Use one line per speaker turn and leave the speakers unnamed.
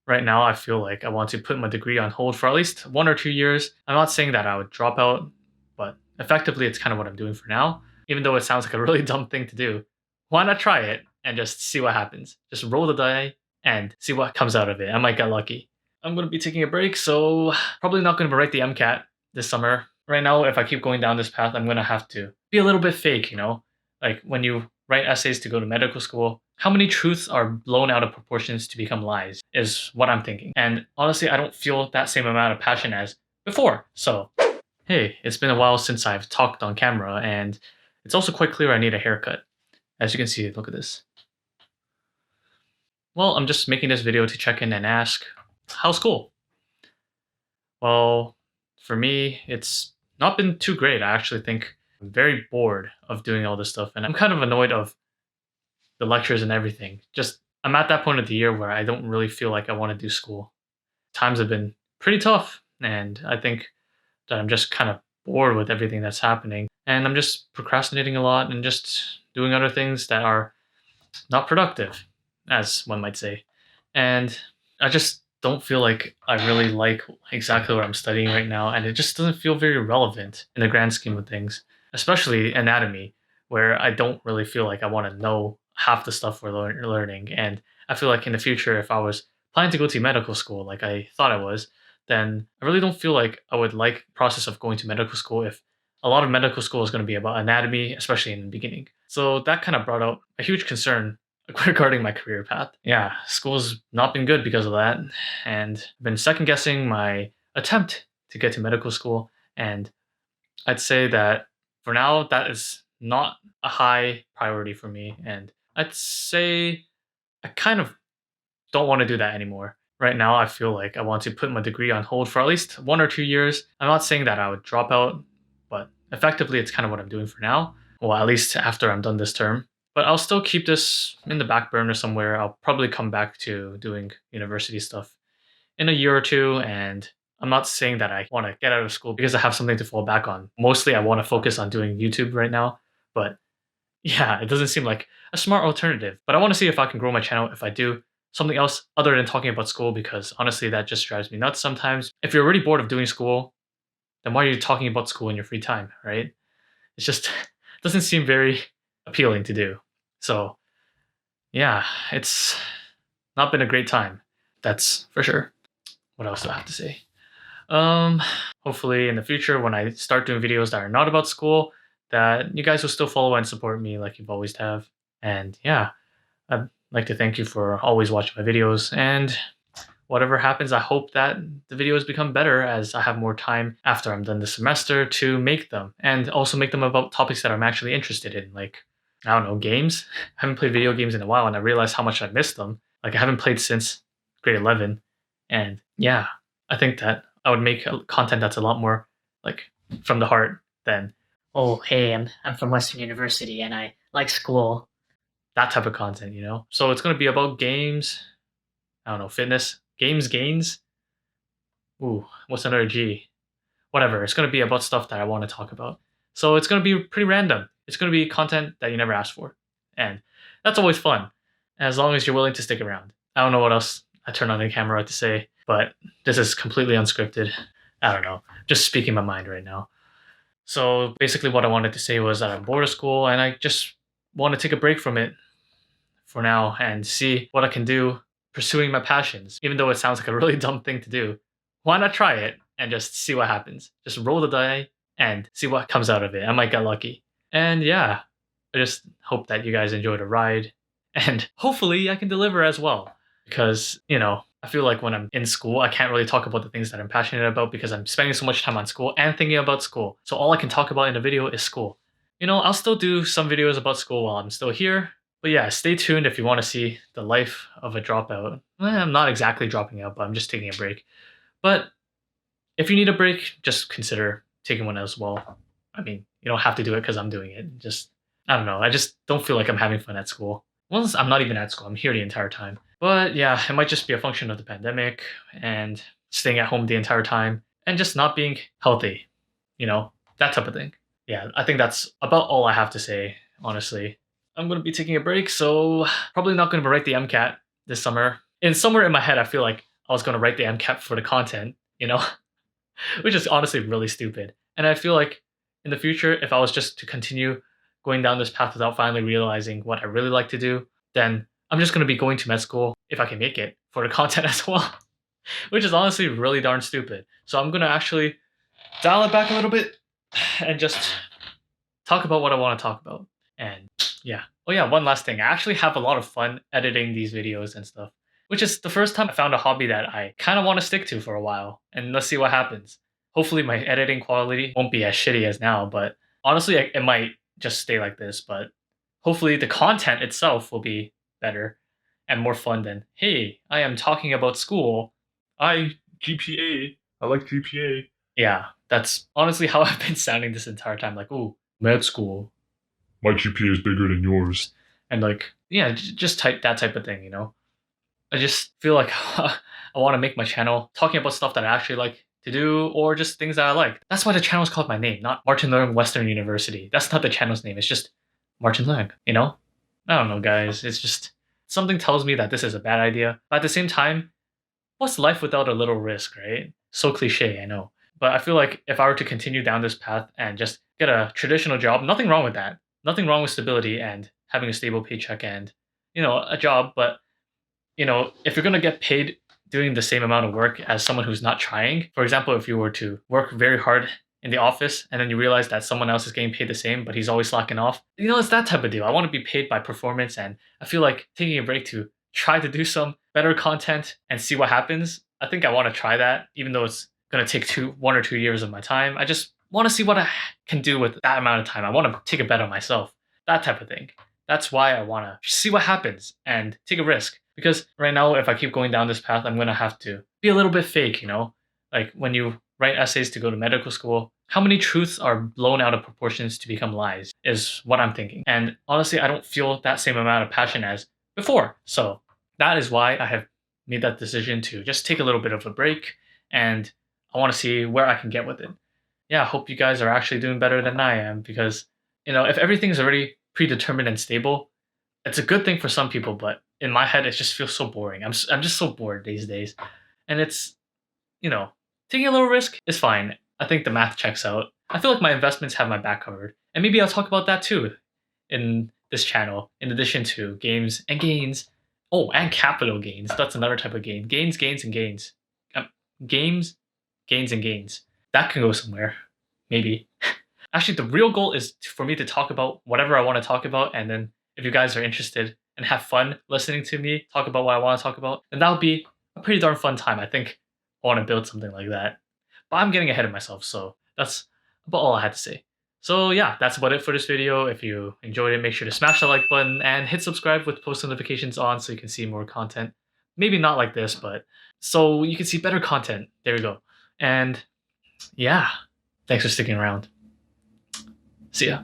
Right now, I feel like I want to put my degree on hold for at least 1 or 2 years. I'm not saying that I would drop out, but effectively, it's kind of what I'm doing for now. Even though it sounds like a really dumb thing to do, why not try it and just see what happens? Just roll the die and see what comes out of it. I might get lucky. I'm going to be taking a break, so probably not going to write the MCAT this summer. Right now, if I keep going down this path, I'm going to have to be a little bit fake, you know? Like when you write essays to go to medical school, how many truths are blown out of proportions to become lies is what I'm thinking. And honestly, I don't feel that same amount of passion as before. So, hey, it's been a while since I've talked on camera, and it's also quite clear I need a haircut. As you can see, look at this. Well, I'm just making this video to check in and ask, how's school? Well, for me, it's not been too great. I actually think I'm very bored of doing all this stuff, and I'm kind of annoyed of the lectures and everything. Just I'm at that point of the year where I don't really feel like I want to do school. Times have been pretty tough, and I think that I'm just kind of bored with everything that's happening, and I'm just procrastinating a lot and just doing other things that are not productive, as one might say. And I just don't feel like I really like exactly what I'm studying right now, and it just doesn't feel very relevant in the grand scheme of things, especially anatomy, where I don't really feel like I want to know half the stuff we're learning. And I feel like in the future, if I was planning to go to medical school like I thought I was, then I really don't feel like I would like the process of going to medical school if a lot of medical school is going to be about anatomy, especially in the beginning. So that kind of brought out a huge concern regarding my career path. Yeah, school's not been good because of that, and I've been second guessing my attempt to get to medical school. And I'd say that for now, that is not a high priority for me. And I'd say I kind of don't want to do that anymore. Right now, I feel like I want to put my degree on hold for at least 1 or 2 years. I'm not saying that I would drop out, but effectively, it's kind of what I'm doing for now. Well, at least after I'm done this term. But I'll still keep this in the back burner somewhere. I'll probably come back to doing university stuff in a year or two. And I'm not saying that I want to get out of school because I have something to fall back on. Mostly, I want to focus on doing YouTube right now. But yeah, it doesn't seem like a smart alternative. But I want to see if I can grow my channel if I do something else other than talking about school, because honestly, that just drives me nuts sometimes. If you're already bored of doing school, then why are you talking about school in your free time, right? It's just doesn't seem very appealing to do. So yeah, it's not been a great time. That's for sure. What else do I have to say? Um, Hopefully in the future when I start doing videos that are not about school, that you guys will still follow and support me like you've always have. And yeah, I'd like to thank you for always watching my videos, and whatever happens, I hope that the videos become better as I have more time after I'm done this semester to make them, and also make them about topics that I'm actually interested in, like, I don't know, games. I haven't played video games in a while, and I realized how much I missed them. Like, I haven't played since grade 11, and yeah, I think that I would make content that's a lot more, like, from the heart than
Oh, hey, I'm from Western University and I like school.
that type of content, you know? So it's going to be about games, I don't know, fitness, gains. Ooh, what's another G? Whatever. It's going to be about stuff that I want to talk about. So it's going to be pretty random. It's going to be content that you never asked for. And that's always fun, as long as you're willing to stick around. I don't know what else I turn on the camera to say, but this is completely unscripted. I don't know. Just speaking my mind right now. So basically, what I wanted to say was that I'm bored of school and I just want to take a break from it for now and see what I can do pursuing my passions. Even though it sounds like a really dumb thing to do, why not try it and just see what happens? Just roll the die and see what comes out of it. I might get lucky. And yeah, I just hope that you guys enjoy the ride, and hopefully I can deliver as well. Because, you know, I feel like when I'm in school, I can't really talk about the things that I'm passionate about because I'm spending so much time on school and thinking about school. So all I can talk about in a video is school. You know, I'll still do some videos about school while I'm still here. But yeah, stay tuned if you want to see the life of a dropout. I'm not exactly dropping out, but I'm just taking a break. But if you need a break, just consider taking one as well. I mean, you don't have to do it because I'm doing it. Just, I don't know. I just don't feel like I'm having fun at school. Well, I'm not even at school. I'm here the entire time. But yeah, it might just be a function of the pandemic and staying at home the entire time and just not being healthy, you know, that type of thing. Yeah, I think that's about all I have to say, honestly. I'm going to be taking a break, so probably not going to write the MCAT this summer. And somewhere in my head, I feel like I was going to write the MCAT for the content, you know, which is honestly really stupid. And I feel like in the future, if I was just to continue going down this path without finally realizing what I really like to do, then I'm just going to be going to med school if I can make it for the content as well, which is honestly really darn stupid. So I'm going to actually dial it back a little bit and just talk about what I want to talk about. And yeah. Oh yeah, one last thing. I actually have a lot of fun editing these videos and stuff, which is the first time I found a hobby that I kind of want to stick to for a while. And let's see what happens. Hopefully my editing quality won't be as shitty as now, but honestly, it might just stay like this. But hopefully the content itself will be better and more fun than, hey, I am talking about school.
GPA. I like GPA.
Yeah, that's honestly how I've been sounding this entire time. Like, ooh, med school.
My GPA is bigger than yours.
And like, yeah, just type that type of thing, you know? I just feel like I want to make my channel talking about stuff that I actually like to do or just things that I like. That's why the channel is called my name, not Martin Leung Western University. That's not the channel's name. It's just Martin Leung, you know? I don't know, guys. It's just something tells me that this is a bad idea. But at the same time, what's life without a little risk, right? So cliche, I know. But I feel like if I were to continue down this path and just get a traditional job, nothing wrong with that. Nothing wrong with stability and having a stable paycheck and, you know, a job. But, you know, if you're going to get paid doing the same amount of work as someone who's not trying, for example, if you were to work very hard in the office and then you realize that someone else is getting paid the same, but he's always slacking off, you know, it's that type of deal. I want to be paid by performance. And I feel like taking a break to try to do some better content and see what happens. I think I want to try that, even though it's going to take 1 or 2 years of my time. I just want to see what I can do with that amount of time. I want to take a bet on myself, that type of thing. That's why I want to see what happens and take a risk. Because right now, if I keep going down this path, I'm going to have to be a little bit fake, you know? Like when you write essays to go to medical school, how many truths are blown out of proportions to become lies is what I'm thinking. And honestly, I don't feel that same amount of passion as before. So that is why I have made that decision to just take a little bit of a break, and I want to see where I can get with it. Yeah, I hope you guys are actually doing better than I am, because, you know, if everything is already predetermined and stable, it's a good thing for some people, but in my head, it just feels so boring. I'm just so bored these days. And it's, you know, taking a little risk is fine. I think the math checks out. I feel like my investments have my back covered. And maybe I'll talk about that too in this channel, in addition to games and gains. Oh, and capital gains. That's another type of gain. Gains, gains, and gains. Games, gains, and gains. That can go somewhere. Maybe. Actually, the real goal is for me to talk about whatever I want to talk about, and then if you guys are interested and have fun listening to me talk about what I want to talk about, then that would be a pretty darn fun time. I think I want to build something like that. But I'm getting ahead of myself, so that's about all I had to say. So yeah, that's about it for this video. If you enjoyed it, make sure to smash the like button and hit subscribe with post notifications on so you can see more content. Maybe not like this, but so you can see better content. There we go. And yeah, thanks for sticking around. See ya.